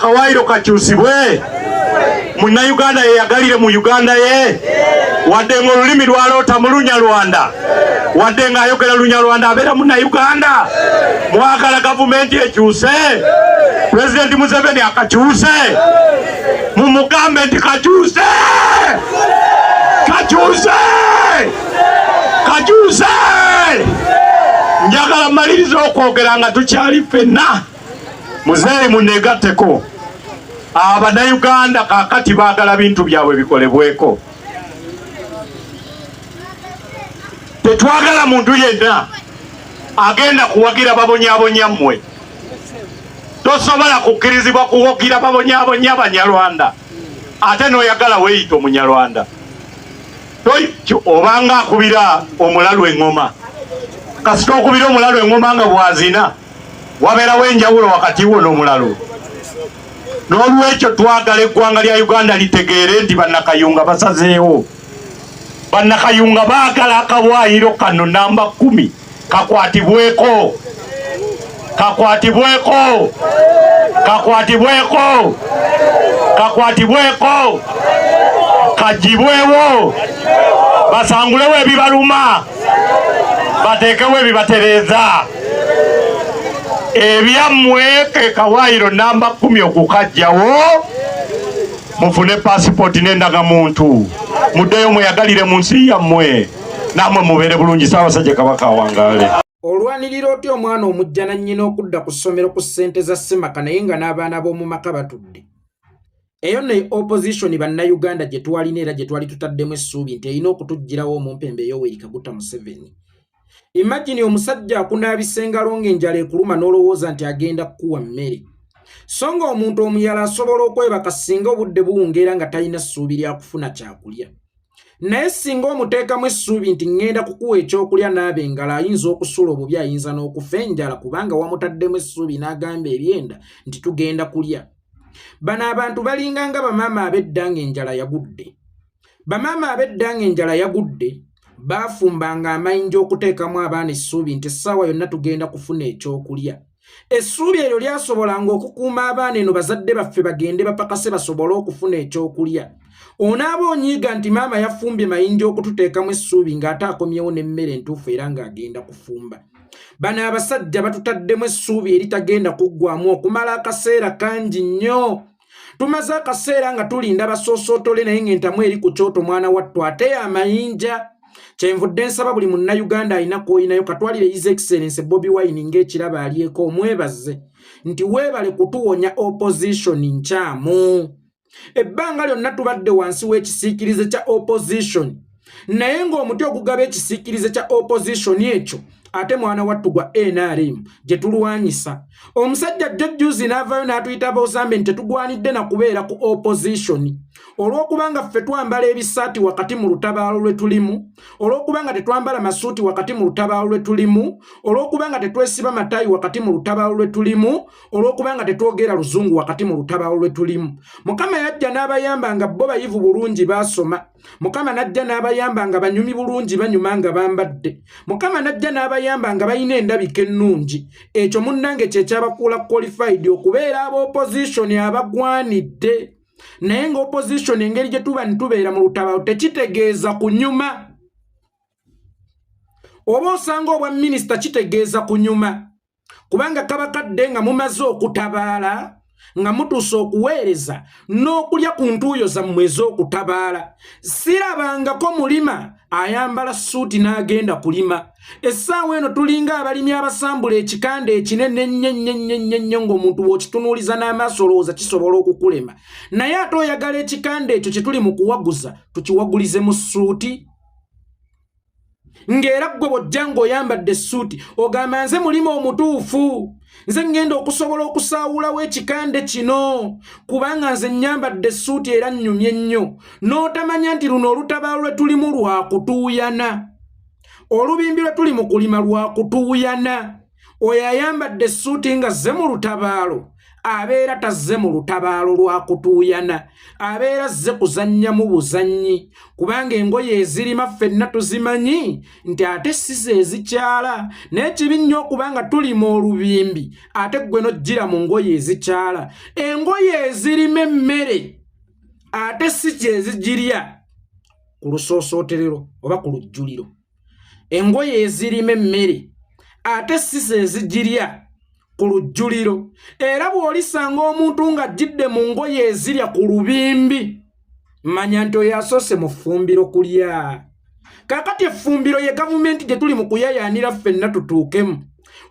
akawairo kakyusibwe Munnayuganda ye yagalire mu Uganda ye wadde ng'olulimi lwaloota mu Lunyarwanda wadde ng'ayogera Lunyarwanda abeera Munnayuganda mwagala gavumenti ekyuse President Museveni akakyuse mumugambe nti kakyuse njagala mmaliriza okwogera nga tukyali ffenna muzeeyi munneegatteko Abannayuganda kaakati baagala bintu byabwe bikolebweko tetwagala muntu yenna agenda kuwagira babonyabonya mmwe tosobola kukkirizibwa kuwagira babonyabonya Banyarwanda ate n'oyagala weeyita Omunyarwanda obanga akubira omulalu eŋŋoma kasita okubira omulalu eŋŋoma nga bwazina wabeerawo enjawulo wakati wo n'omulalu n'olwekyo twagala eggwanga lya Uganda litegeere nti bannakayunga basazeewo bannakayunga baagala akawaayiro kano namba 10 kakwatibweko kagibwewo basangulewo ebibaluma bateekewo ebibatereeza ebyammwe ke kawaayiro namba 10 okukajjawo mufune pasipoti n'endagamuntu muddeyo mweyagalire mu nsi yammwe nammwe mubeere bulungi Ssaabasajja Kabaka awangaale. Olwanirira otya omwana omujja nannyina okudda ku ssomero ku ssente za Ssemaka naye nga n'abaana b'omu maka batudde? Eyo ne opposition bannayuganda gye twalina era gye twali tutaddemu essuubi nti erina okutuggyirawo omumpembe Yoweri Kaguta Museveni. Imagine omusajja akunaabisa engalo ng'enjala ekuluma n'olowooza nti agenda kukuwa mmere. So nga omuntu omuyala asobola okwebaka singa obudde buwungeera nga talina ssuubi lya kufuna kyakulya. Naye singa omuteekamu essuubi nti ngenda kukuwa ekyokulya n'aba engalo ayinza okusula obubi ayinza n'okufa enjala kubanga wamutaddemu essuubi n'agamba ebyenda nti tugenda kulya. Bano abantu balinga nga bamaama ab'edda ng'enjala yagudde. Bamaama ab'edda ng'enjala yagudde baafumbanga amayinja okuteekamu abaana essuubi nti essaawa yonna tugenda kufuna ekyokulya. Essuubi eryo lyasobolanga okukuuma abaana eno bazadde baffe bagende bapakase basobole okufuna ekyokulya. Onaaba onyiiga nti maama yafumbye mayinja okututeekamu essuubi ng'ate akomyewo n'emmere entuufu era ng'agenda kufumba. Bano abasajja batutaddemu essuubi eritagenda kuggwamu okumala akaseera kangi nnyo. Tumaze akaseera nga tulinda basoosootole naye ng'entamu eri ku kyoto mwana wattu ate amayinja. Kyenvudde nsaba buli Munnayuganda alina k'olinayo katwalire His Excellency Bobi Wine ng'ekiraba alyeko omwebaze nti weebale kutuwonya opposition nkyamu. Ebbanga lyonna tubadde wansi w'ekisiikirize kya opposition naye ng'omuti ogugaba ekisiikirize kya opposition ekyo ate mwana wattu gwa NRM gye tulwanyisa. Omusajja jjujjuzi n'avaayo n'atuyita bozambe nti tetugwanidde na kubeera ku opposition olw'okubanga ffe twambala ebisaati wakati mu lutabaalo lwe tulimu, olw'okubanga tetwambala masuuti wakati mu lutabaalo lwe tulimu, olw'okubanga tetwesiba mataayi wakati mu lutabaalo lwe tulimu, olw'okubanga tetwogera luzungu wakati mu lutabaalo lwe tulimu. Mukama yajja n'abayamba nga bo bayivu bulungi baasoma. Mukama najja n'abayamba nga banyumi bulungi banyuma nga bambadde. Mukama najja n'abayamba nga balina endabika ennungi. Ekyo munnange kye kyabakuula qualified okubeera ab'opposition abagwanidde. Naye ng'opposition engeri gye tuba nitubeera mu lutabaalo tekitegeeza kunyuma. Oba osanga obwa minisita kitegeeza kunyuma. Kubanga kaba kadde nga mumaze okutabaala nga mutuuse okuweereza n'okulya ku ntuuyo zammwe ez'okutabaala. Sirabangako mulima ayambala suuti n'agenda kulima. Essaawa eno tulinga abalimi abasambula ekikande ekinene nnyo ng'omuntu bw'okitunuuliza n'amaaso olowooza kisobola okukulema. Naye ate oyagala ekikande ekyo kye tuli mu kuwaguza tukiwagulize mu suuti. Ng'era gwe bw'ojja ng'oyambadde essuuti ogamba nze mulima omutuufu, nze ngenda okusobola okusaawulawo ekikande kino kubanga nze nnyambadde essuuti era nnyumye nnyo, n'otamanya nti luno olutabaalo lwe tulimu lwa kutuuyana. Olubimbi lwe tuli mu kulima lwa kutuuyana. Oyo ayambadde essuuti nga zze mu lutabaalo abeera tazze mu lutabaalo lwa kutuuyana, abeera zze kuzannya mu buzannyi, kubanga engoye ezirima ffenna tuzimanyi nti ate si ze ezikyala. Naye kibi nnyo okubanga tulima olubimbi ate ggwe n'ojjira mu ngoye ezikyala. Engoye ezirima emmere ate si kye zigirya ku lusoosooterero oba ku lujjuliro. Engoye ezirima emmere ate si ze zigirya ku lujjuliro. Era bw'olisanga omuntu ng'ajjidde mu ngoye ezirya ku lubimbi, manya nti oyo asoose mu ffumbiro kulya. Kaakati effumbiro ye gavumenti gye tuli mu kuyayaanira ffenna tutuukemu.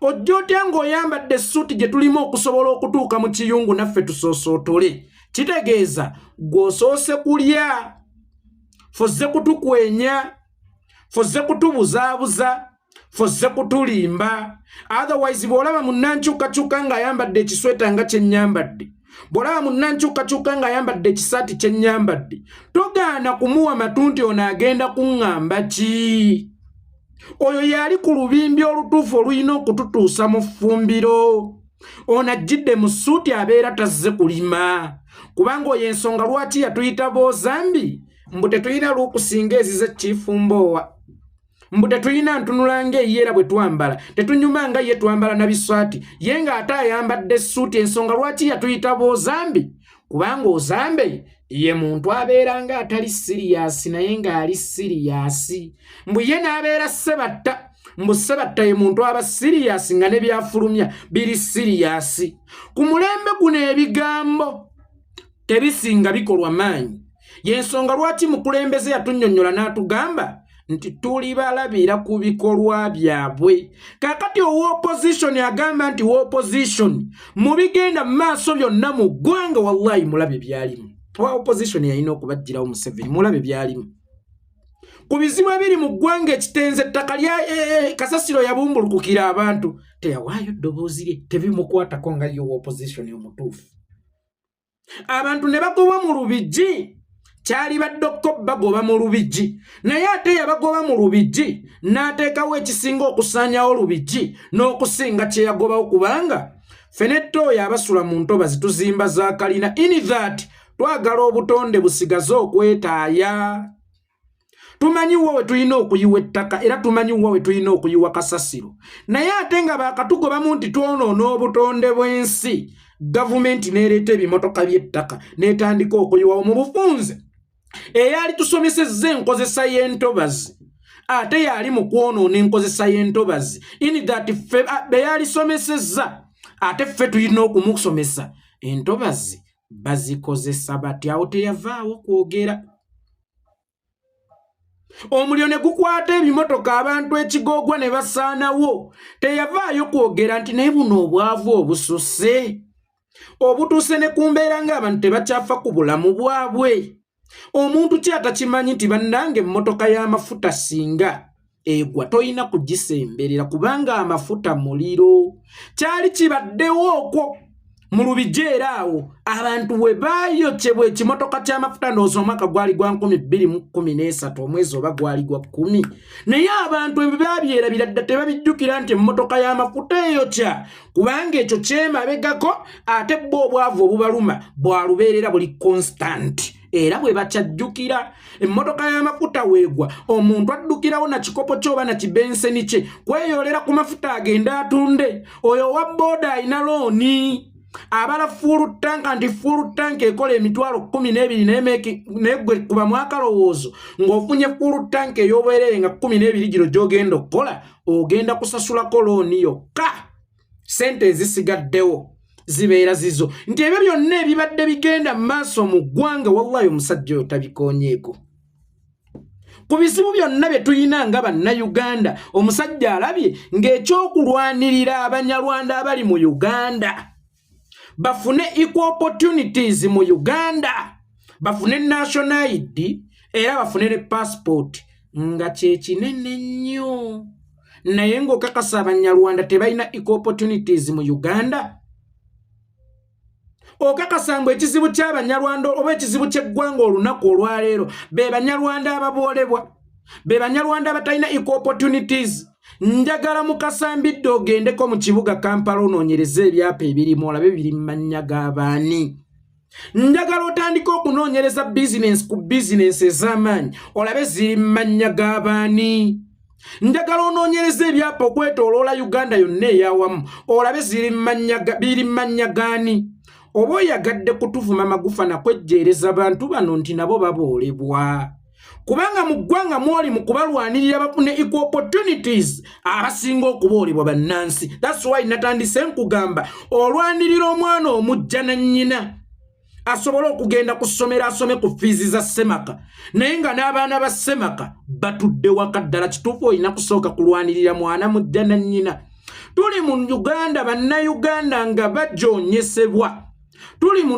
Ojja otya ng'oyambadde essuuti gye tulimu okusobola okutuuka mu kiyungu naffe tusoosootole? Kitegeeza gw'osoose kulya, fozze kutukwenya, fozze kutubuzaabuza, fozze kutulimba. Otherwise bw'olaba munnankyukakyuka ng'ayambadde ekisweta nga kye nnyambadde, bw'olaba munnankyukakyuka ng'ayambadde ekisaati kye nnyambadde, togaana kumuwa matunti ono agenda kuŋŋamba ki? Oyo yali ku lubimbi olutuufu oluyina okututuusa mu ffumbiro. Ono ajjidde mu ssuuti abeera tazze kulima, kubanga oyo ensonga lwaki yatuyita boozambi mbu tetulina lukusinga ezize kiifumbowa, mbu tetulina ntunula ng'eyeera bwe twambala, tetunyuma nga ye twambala na biswati, ye ng'ate ayambadde essuuti. Ensonga lwaki yatuyita boozambi? Kubanga ozambe ye muntu abeera nga atali siriyasi naye ng'ali siriyasi. Mbu ye n'abeera sebatta, mbu sebatta ye muntu aba siriyasi nga ne byafulumya biri siriyasi. Ku mulembe guno ebigambo tebisinga bikolwa maanyi. Yensonga lwaki mukulembeze yatunnyonnyola n'atugamba nti tuli balabira ku bikolwa byabwe. Kaakati owoopozishoni agamba nti woopozishoni mu bigenda mu maaso byonna mu ggwanga wallahi mulabe byalimu. Owoopozishoni yalina okubajjirawo Museveni, mulabe byalimu. Ku bizibu ebiri mu ggwanga ekitenze ettaka lya kasasiro yabumbulukukira abantu, teyawaayo ddoboozi lye, tebimukwatako nga ye owoopozishoni omutuufu. Abantu ne bagoba mu Lubijji, kyali baddokko bagoba mu Lubijji, naye ate yabagoba mu Lubijji n'ateekawo ekisinga okusaanyawo Lubijji n'okusinga kye yagobawo, kubanga ffenetta oyo abasula mu ntobazi tuzimba za kalina. In that twagala obutonde busigaze okwetaaya. Tumanyi wa we tulina okuyiwa ettaka era tumanyi wa we tulina okuyiwa kasasiro, naye ate nga baakatugobamu nti twonoona obutonde bw'ensi, gavumenti n'ereeta ebimotoka by'ettaka n'etandika okuyiwawo mu bufunze. Eyali tusomesezza enkozesa y'entobazi ate yali mu kwonoona enkozesa y'entobazi. In that ffe be yalisomesezza ate ffe tulina okumusomesa. Entobazi bazikozesa batya? Awo teyavaawo kwogera. Omuliro ne gukwata ebimotoka abantu ekigoogwa ne basaanawo, teyavaayo kwogera nti naye buno obwavu obususse obutuuse ne ku mbeera ng'abantu tebakyafa ku bulamu bwabwe. Omuntu ki atakimanyi nti bannange emmotoka y'amafuta singa egwa toyina kugisemberera kubanga amafuta muliro? Kyali kibaddewo okwo mu Lubijji era awo abantu we baayokyebwa ekimotoka ky'amafuta ndowooza omwaka gwali gwa 2013 omwezi oba gwali gwa 10, naye abantu bwe baabyerabira dda tebabijjukira nti emmotoka y'amafuta eyokya, kubanga ekyo kyemabegako ate bo obwavu obubaluma bwalubeerera buli constant. Era bwe bakyajjukira emmotoka y'amafuta weegwa omuntu addukirawo na kikopo kyoba na kibenseni kye kweyolera ku mafuta agenda atunde. Oyo wa booda alina looni, abala full tank anti full tank ekola emitwalo 12 negwe kuba mwakalowoozo ng'ofunye full tank ey'obwerere nga 12 giro gy'ogenda okukola, ogenda kusasulako looni yokka, sente ezisigaddewo zibeera zizo. Nti ebyo byonna ebibadde bigenda mu maaso mu ggwanga wallahi omusajja oyo tabikonyeeko. Ku bizibu byonna bye tulina nga bannayuganda, omusajja alabye ng'ekyokulwanirira Abanyarwanda abali mu Uganda bafune equal opportunities mu Uganda, bafune national ID era bafune ne passport nga kye kinene nnyo. Naye ng'okakasa Abanyarwanda tebalina equal opportunities mu Uganda, okakasangwa ekizibu ky'Abanyarwanda oba ekizibu ky'eggwanga olunaku olwaleero be Banyarwanda ababoolebwa, be Banyarwanda abatalina equal opportunities, njagala mukasambidde ogendeko mu kibuga Kampala onoonyereza ebyapa ebirimu olabe biri mu mannya g'abaani. Njagala otandika okunoonyereza bizinensi ku bizinensi ez'amaanyi olabe ziri mu mannya g'abaani. Njagala onoonyereza ebyapa okwetooloola Uganda yonna eyawamu olabe biri mu mannya gaani. Oba oyagadde kutuvuma magufa nakwejjeereza bantu bano nti nabo baboolebwa. Kubanga mu ggwanga mwoli mu kubalwanirira bafune equal opportunities abasinga okuboolebwa bannansi. That's why natandise nkugamba olwanirira omwana omujja na nnyina asobola okugenda ku ssomero asome ku fiizi za Ssemaka naye nga n'abaana ba Ssemaka batudde waka ddala. Kituufu olina kusooka kulwanirira mwana mujja na nnyina. Tuli mu Uganda bannayuganda nga bajoonyesebwa. Tuli mu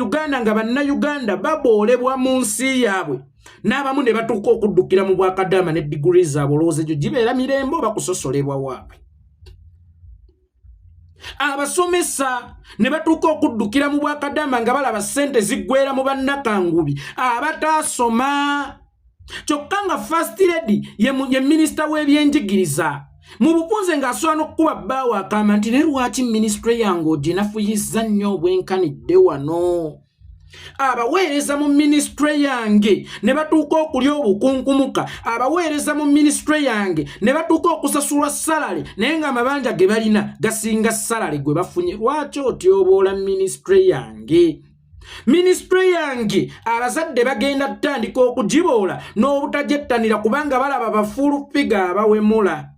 Uganda nga bannayuganda baboolebwa mu nsi yaabwe n'abamu ne batuuka okuddukira mu bwakadaama ne diguri zaabwe olowooza egyo gibeera mirembe oba kusosolebwa waabwe. Abasomesa ne batuuka okuddukira mu bwakadaama nga balaba ssente ziggwera mu bannakangubi abataasoma. Kyokka nga First Lady ye minisita w'ebyenjigiriza mu bupunze ng'asobola n'okukuba bbaawo akamba nti ne lwaki minisitule yange oginafuyizza nnyo obwenkanidde wano. Abaweereza mu minisitule yange ne batuuka okulya obukunkumuka. Abaweereza mu minisitule yange ne batuuka okusasulwa salale naye ng'amabanja ge balina gasinga salale gwe bafunye. Lwaki otyoboola minisitule yange? Minisitule yange abazadde bagenda tutandika okugiboola n'obutajettanira kubanga balaba bafuulu figa abawemula.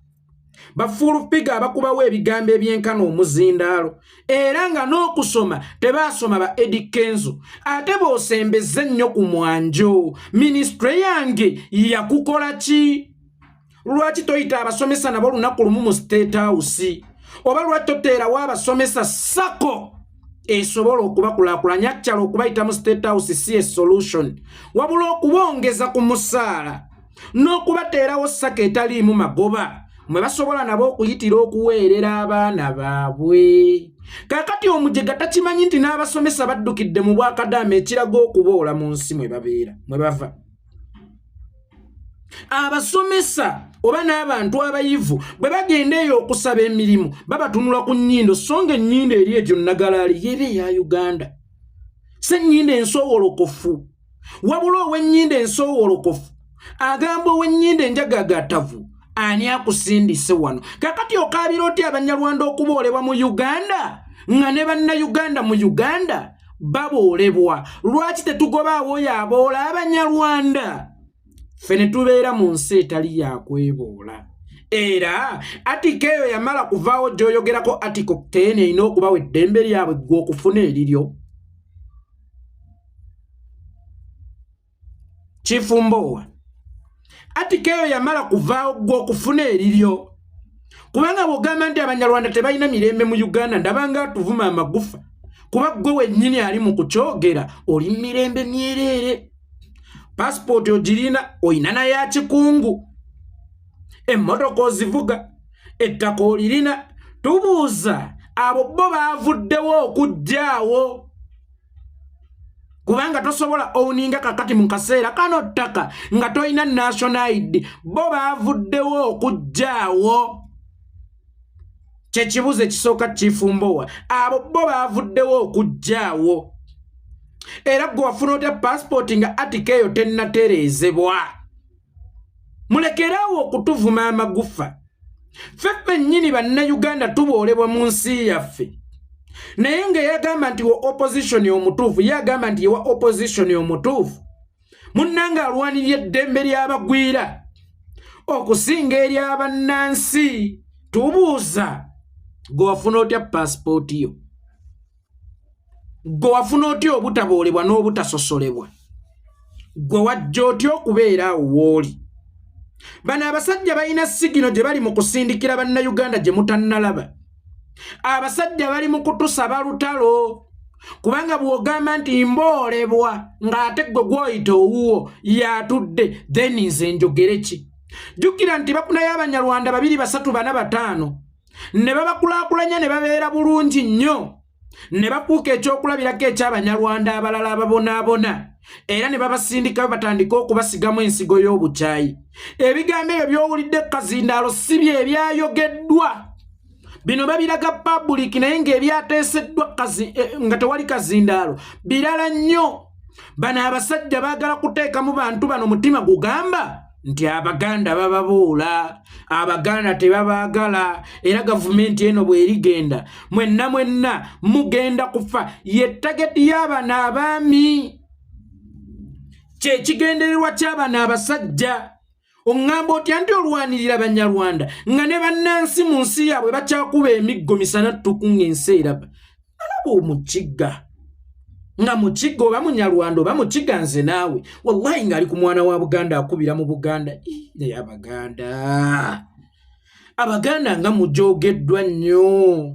Bafuulu figa abakubawo ebigambo ebyenkana omuzindaalo era nga n'okusoma tebaasoma ba Eddie Kenzo ate boosembezza ennyo ku mwanjo. Minisitule yange yakukola ki? Lwaki toyita abasomesa nabo lunaku lumu mu State House? Oba lwaki toteerawo abasomesa sako esobola okubakulaakulanya? Kyalo okubayita mu State House si a solution wabula okubongeza ku musaala n'okubateerawo sako etaliimu magoba mwe basobola nabo okuyitira okuweerera abaana baabwe. Kaakati omujega takimanyi nti n'abasomesa baddukidde mu bwakadaama ekiraga okuboola mu nsi mwe bava. Abasomesa oba n'abantu abayivu bwe bagenda eyo okusaba emirimu babatunula ku nnyindo so nga ennyindo eri egyo nnagalaali yeeba eya Uganda. Si ennyindo ensoowolokofu wabula ow'ennyindo ensoowolokofu agamba ow'ennyindo enjagaagatavu ani akusindise wano. Kakati okaabira otya Abanyarwanda okuboolebwa mu Uganda nga ne bannayuganda mu Uganda baboolebwa? Lwaki tetugobaawo oyo aboola Abanyarwanda? Ffe ne tubeera mu nsi etali yakweboola. Era atika eyo yamala kuvaawo gy'oyogerako Article 10 erina okubawa eddembe lyabwe ggwe okufuna eriryo. Kifumbowa atika eyo yamala kuvaawo ggwe okufuna eriryo. Kubanga bw'ogamba nti Abanyarwanda tebalina mirembe mu Uganda ndabanga atuvuma amagufa kuba ggwe wennyini ali mu kukyogera oli mirembe myereere. Passport ogirina oyina na ya kikungu. Emmotoka ozivuga ettaka olirina. Tubuuza abo bo baavuddewo okujjaawo kubanga tosobola owuninga kakati mu kaseera kano ttaka nga toyina national ID. Bo baavuddewo okujjaawo. Kyekibuzo ekisooka Kifumbowa abo bo baavuddewo okujjaawo. Era gwe wafuna otya passport nga atika eyo tennatereezebwa? Mulekerawo okutuvuma amagufa. Ffe nnyini bannayuganda tuboolebwa mu nsi yaffe. Naye nga yagamba nti wa opposition omutuufu yagamba nti yewa opposition omutuufu munnanga alwanirira eddembe ly'abagwira okusinga ery'abannansi. Tubuuza gwe wafuna otya passport yo? Gwe wafuna otya obutaboolebwa n'obutasosolebwa? Gwe wajja otya okubeera awo w'oli? Bano abasajja balina sigino gye bali mu kusindikira bannayuganda gye mutannalaba. Abasajja bali mu kutusaba lutalo kubanga bw'ogamba nti mboolebwa ng'ate gwe gw'oyita owuwo yatudde then nze njogere ki? Jjukira nti bafunayo Abanyarwanda 2, 3, 4, 5 ne babakulaakulanya ne babeera bulungi nnyo ne bakuuka ekyokulabirako eky'Abanyarwanda abalala ababonaabona era ne babasindika batandika okubasigamu ensigo y'obukyayi. Ebigambo ebyo by'owulidde Kazindaalo si bye ebyayogeddwa. Bino babiraga public naye ng'ebyateeseddwa nga tewali Kazindaalo birala nnyo. Bano abasajja baagala kuteekamu bantu bano mutima gugamba nti Abaganda bababoola, Abaganda tebabaagala, era gavumenti eno bw'erigenda mwenna mugenda kufa. Ye tageti y'abano abaami, kye kigendererwa ky'abano abasajja. Oŋŋamba otya nti olwanirira Abanyarwanda nga ne bannansi mu nsi yaabwe bakyakuba emiggo misana ttuku ng'ensi eraba. Alaba omukigga nga mukigga oba Munyarwanda oba mukigga nze naawe wallahi ng'ali ku mwana wa Buganda akubira mu Buganda. Naye Abaganda nga mujoogeddwa nnyo,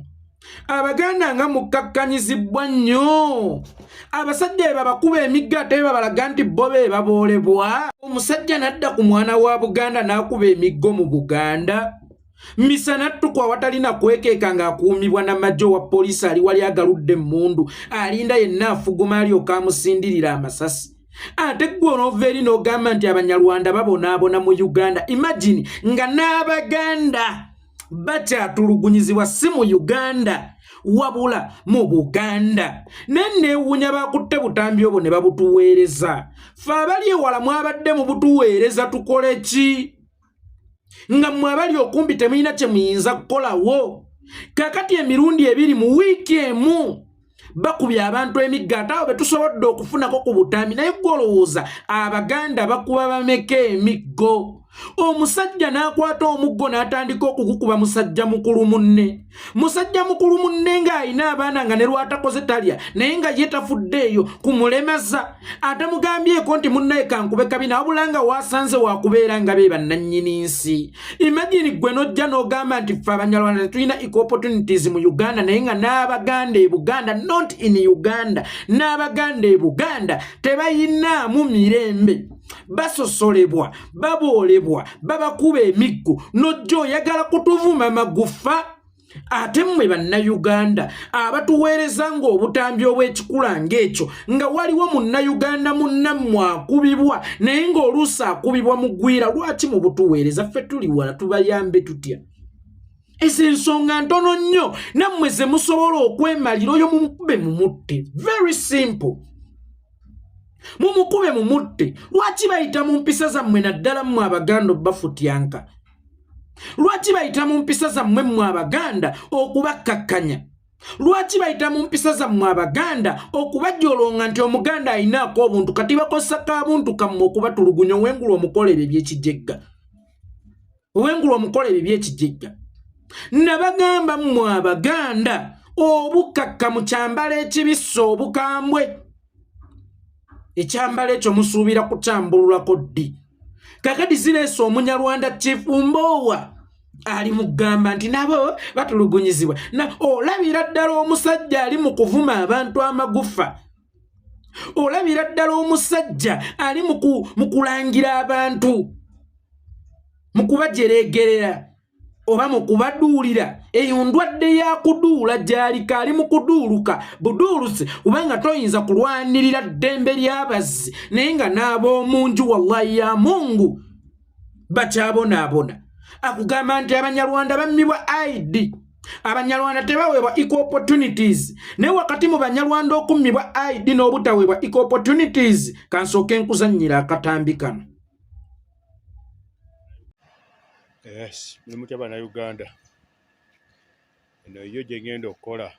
Abaganda nga mukkakkanyizibwa nnyo. Abasajja ebo bakuba emigga ate babalaga nti bo be baboolebwa. Omusajja n'adda ku mwana wa Buganda n'akuba emiggo mu Buganda misana ttuku awatalina kwekeeka ng'akuumibwa n'amagye wa poliisi ali wali agaludde emmundu alinda yenna afuguma alyoka amusindirira amasasi. Ate ggwe onoova eri n'ogamba nti Abanyarwanda babonaabona mu Uganda. Imagine nga n'Abaganda bakyatulugunyizibwa si mu Uganda wabula mu Buganda. Nenneewuunya bakutte butambi obwo ne babutuweereza. Ffe abali ewala mwabadde mu butuweereza tukole ki? Nga mmwe abali okumbi temulina kye muyinza kukolawo. Kakati emirundi ebiri mu wiiki emu bakubye abantu emigga ate awo be tusobodde okufunako ku butambi. Naye gwolowooza Abaganda bakuba bameka emiggo? Omusajja n'akwata omuggo n'atandika okugukuba musajja mukulu munne. Musajja mukulu munne ng'alina abaana nga ne lwatakoze talya naye nga ye tafuddeeyo kumulemaza. Ate mugambyeko nti munnaye kankube kabina wabula nga waasanze waakubeera nga be bannannyini nsi. Imagine gwe Nojja n'ogamba nti ffe Abanyarwanda tetulina equal opportunities mu Uganda naye nga n'Abaganda e Buganda, not in Uganda, n'Abaganda e Buganda tebayinaamu mirembe. Basosolebwa, baboolebwa, babakuba emiggo. Nojja oyagala kutuvuma magufa? Ate mmwe bannayuganda abatuweereza ng'obutambi obw'ekikula ng'ekyo nga waliwo munnayuganda munnammwe akubibwa naye ng'oluusi akubibwa mu ggwira. Lwaki mu butuweereza? Ffe tuli wala tubayambe tutya? Ezo ensonga ntono nnyo nammwe ze musobola okwemalira oyo mumukube mumutte. Very simple. Mumukube mumutte. Lwaki bayita mu mpisa zammwe naddala mmwe Abaganda bafutyanka? Lwaki bayita mu mpisa zammwe mmwe Abaganda okubakkakkanya? Lwaki bayita mu mpisa zammwe Abaganda okubajolonga nti Omuganda ayinaako obuntu kati bakosaka abuntu kammwe okubatulugunya wengula omukola ebyo eby'ekijjegga? Wengula omukola ebyo eby'ekijjegga. Nabagamba mmwe Abaganda obukakka mu kyambalo ekibisse obukambwe. Ekyambalo ekyo musuubira kukyambululako ddi. Kakati zireese Omunyarwanda Chief Mbowa ali mugamba nti nabo batulugunyizibwa. Olabira ddala omusajja ali mu kuvuma abantu amagufa. Olabira ddala omusajja ali mu kulangira abantu, mu kubajereegerera oba mu kubaduulira. Eyo ndwadde ya kuduula gy'alika, ali mu kuduuluka buduulusi kubanga toyinza kulwanirira ddembe ly'abazzi naye nga n'ab'omunju wallahi ya Mungu bakyabonaabona. Akugamba nti Abanyarwanda bammibwa ID, Abanyarwanda tebaweebwa equal opportunities. Naye wakati mu Banyarwanda okummibwa ID n'obutaweebwa equal opportunities, kansooke nkuzannyira akatambi kano. Yes, mutya Bannayuganda. Eno yo gye ngenda okukola.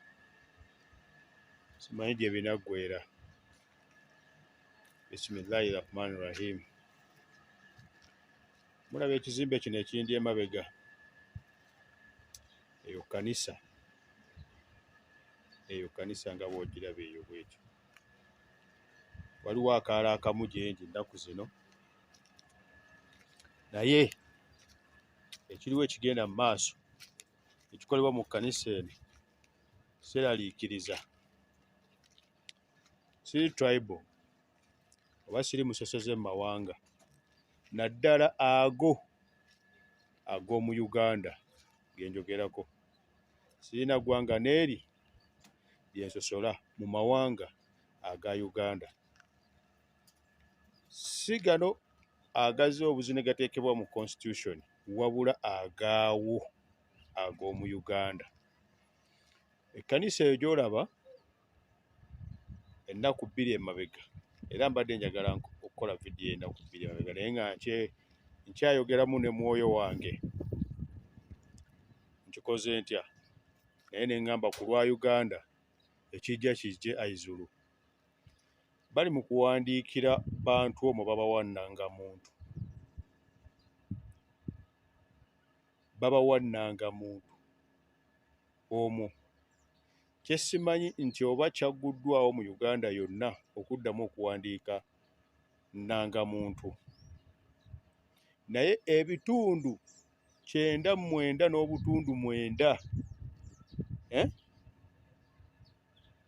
Simanyi gye binaggweera. Bisimillahi rahmani rahim. Mulaba ekizimbe kino ekindi emabega. Eyo kanisa. Eyo kanisa nga bw'ogiraba eyo bw'etyo. Waliwo akaala akamu gye ndi nnaku zino. Naye ekiriwo ekigenda mu maaso ekikolebwa mu kkanisa eno seraliikiriza. Siri tribal oba siri musoseze mu mawanga naddala ago ag'omu Uganda ge njogerako. Sirina ggwanga n'eri byensosola mu mawanga aga Uganda si gano agaze obuzine gateekebwa mu constitution wabula agaawo ag'omu Uganda. Ekkanisa eyo gy'olaba ennaku 2 emabega, era mbadde njagala okukola vidiyo ennaku 2 emabega naye nga nkyayogeramu ne mwoyo wange nkikoze ntya naye ne ŋŋamba ku lwa Uganda ekijja kijje aizulu. Bali mu kuwandiikira bantu omwo babawa nnangamuntu, babawa nnangamuntu omwo. Kye simanyi nti oba kyagguddwawo mu Uganda yonna okuddamu okuwandiika nnangamuntu, naye ebitundu 99.9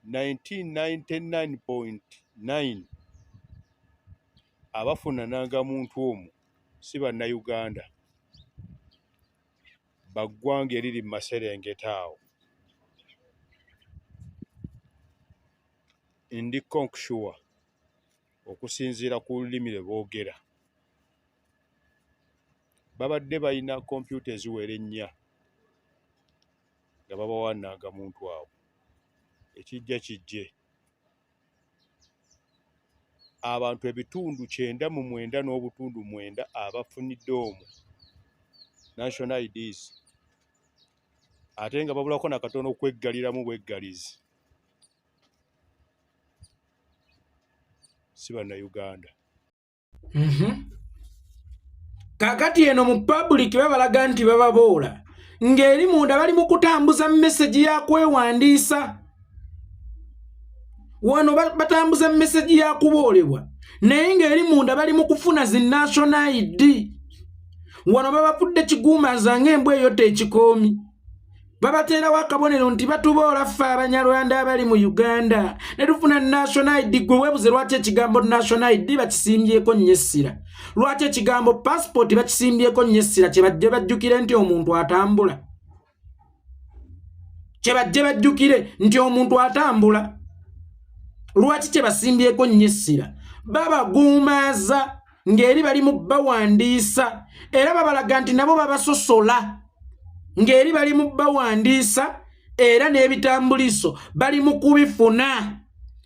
99.9 abafuna nnangamuntu omwo si bannayuganda, baggwanga eriri mu Maserengeta awo. Ndi konkushuwa okusinziira ku lulimi lwe boogera babadde balina kompyuta eziwera 4 nga babawa nnangamuntu awo. Ekijja kijje abantu ebitundu 99.9 abafunidde omwo national IDs ate nga babulako nakatono okweggaliramu bweggalizi si bannayuganda. Kakati eno mu public babalaga nti bababoola ng'eri munda bali mu kutambuza message ya kwewandiisa. Wano batambuza message ya kuboolebwa naye ng'eri munda bali mu kufuna zi national ID. Wano babafudde kiguumaza ng'embwa eyo tekikoomi. Babateerawo akabonero nti batuboola ffe Abanyarwanda abali mu Uganda ne tufuna national ID. Gwe weebuze lwaki ekigambo national ID bakisimbyeko nnyo essira, lwaki ekigambo passport bakisimbyeko nnyo essira, kye bajje bajjukire nti omuntu atambula, kye bajje bajjukire nti omuntu atambula. Lwaki kye basimbyeko nnyo essira? Babaguumaaza ng'eri bali mu bawandiisa era babalaga nti nabo babasosola ng'eri bali mu bawandiisa era n'ebitambuliso bali mu kubifuna.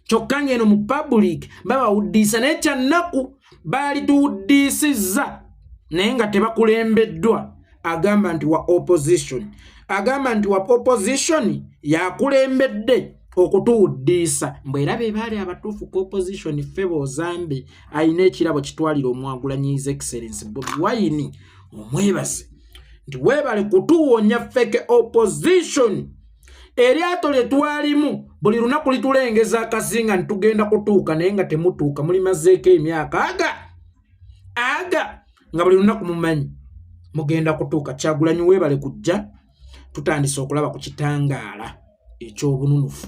Kyokka ng'eno mu public babawuddiisa naye kyannaku baali tuwuddiisizza naye nga tebakulembeddwa. Agamba nti wa opposition, agamba nti wa opposition yakulembedde okutuwuddiisa. Mbwera be baali abatuufu ku opposition ffe bozambe ayina ekirabo kitwalira Omwagulanyi His Excellency Bobi Wine omwebaze nti weebale kutuwonya feke opposition. Eryato lye twalimu buli lunaku litulengeza akazinga ntugenda kutuuka naye nga temutuuka, mulimazeeko emyaka aga nga buli lunaku mumanyi mugenda kutuuka. Kyagulanyi weebale kujja tutandise okulaba ku kitangaala eky'obununufu.